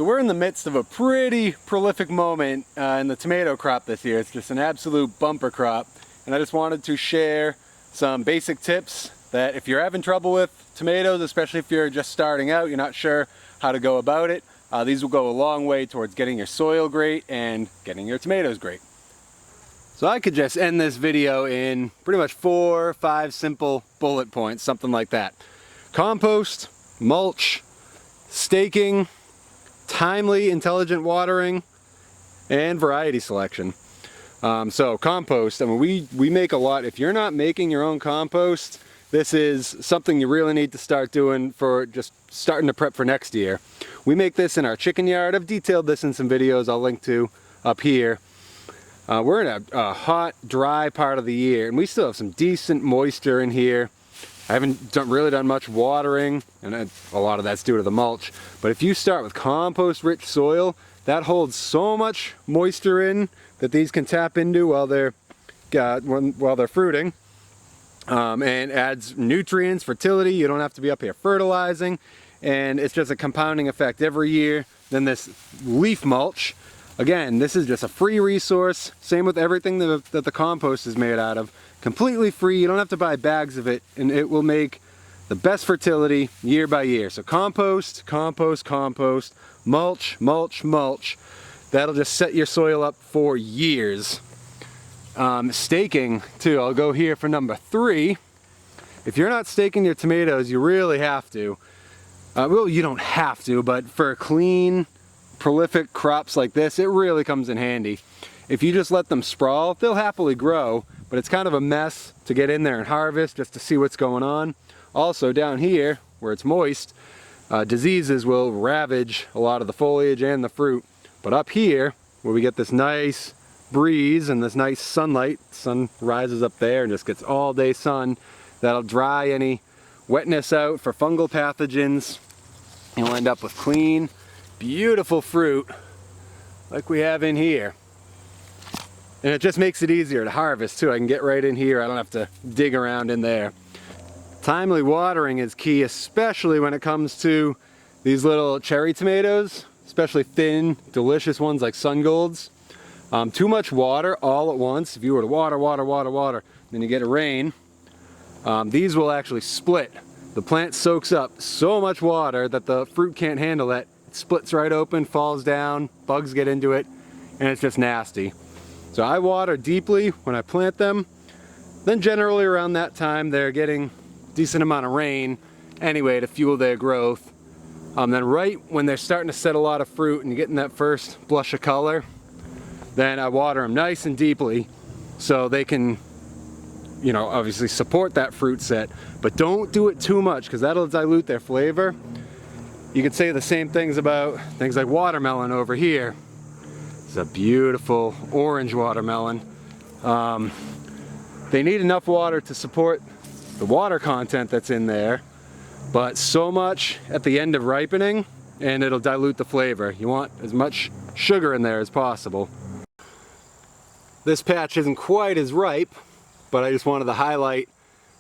So we're in the midst of a pretty prolific moment in the tomato crop this year. It's just an absolute bumper crop. And I just wanted to share some basic tips that if you're having trouble with tomatoes, especially if you're just starting out, you're not sure how to go about it, these will go a long way towards getting your soil great and getting your tomatoes great. So I could just end this video in pretty much 4 or 5 simple bullet points, something like that. Compost, mulch, staking, timely, intelligent watering, and variety selection. So compost, I mean, we make a lot. If you're not making your own compost, this is something you really need to start doing for just starting to prep for next year. We make this in our chicken yard. I've detailed this in some videos I'll link to up here. We're in a hot, dry part of the year, and we still have some decent moisture in here. I haven't really done much watering, and a lot of that's due to the mulch. But if you start with compost-rich soil, that holds so much moisture in that these can tap into while they're fruiting, and adds nutrients, fertility. You don't have to be up here fertilizing, and it's just a compounding effect every year. Then this leaf mulch, again, this is just a free resource. Same with everything that the compost is made out of. Completely free. You don't have to buy bags of it, and it will make the best fertility year by year. So compost, compost, compost, mulch, mulch, mulch. That'll just set your soil up for years. Staking too, I'll go here for number 3. If you're not staking your tomatoes, you really have to. Well, you don't have to, but for clean, prolific crops like this, it really comes in handy. If you just let them sprawl, they'll happily grow, but it's kind of a mess to get in there and harvest just to see what's going on. Also down here, where it's moist, diseases will ravage a lot of the foliage and the fruit. But up here, where we get this nice breeze and this nice sunlight, sun rises up there and just gets all day sun, that'll dry any wetness out for fungal pathogens. You'll end up with clean, beautiful fruit like we have in here. And it just makes it easier to harvest too. I can get right in here, I don't have to dig around in there. Timely watering is key, especially when it comes to these little cherry tomatoes, especially thin, delicious ones like Sun Golds. Too much water all at once, if you were to water, then you get a rain, these will actually split. The plant soaks up so much water that the fruit can't handle it. It splits right open, falls down, bugs get into it, and it's just nasty. So I water deeply when I plant them. Then generally around that time they're getting a decent amount of rain anyway to fuel their growth. Then right when they're starting to set a lot of fruit and getting that first blush of color, then I water them nice and deeply so they can, you know, obviously support that fruit set. But don't do it too much because that'll dilute their flavor. You could say the same things about things like watermelon over here. It's a beautiful orange watermelon. They need enough water to support the water content that's in there, but so much at the end of ripening and it'll dilute the flavor. You want as much sugar in there as possible. This patch isn't quite as ripe, but I just wanted to highlight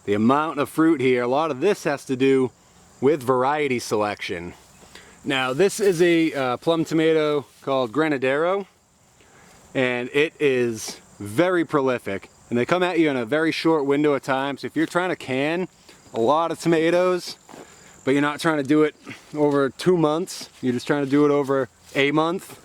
the amount of fruit here. A lot of this has to do with variety selection. Now this is a plum tomato called Granadero, and it is very prolific, and they come at you in a very short window of time. So if you're trying to can a lot of tomatoes, but you're not trying to do it over 2 months, you're just trying to do it over a month,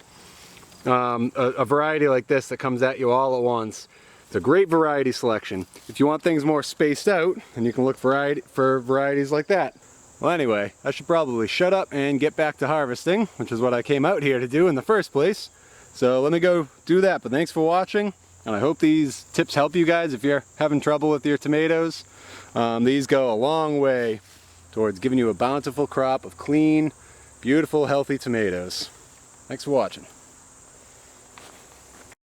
a variety like this that comes at you all at once, it's a great variety selection. If you want things more spaced out, then you can look for varieties like that. Well anyway, I should probably shut up and get back to harvesting, which is what I came out here to do in the first place. So let me go do that, but thanks for watching, and I hope these tips help you guys if you're having trouble with your tomatoes. These go a long way towards giving you a bountiful crop of clean, beautiful, healthy tomatoes. Thanks for watching.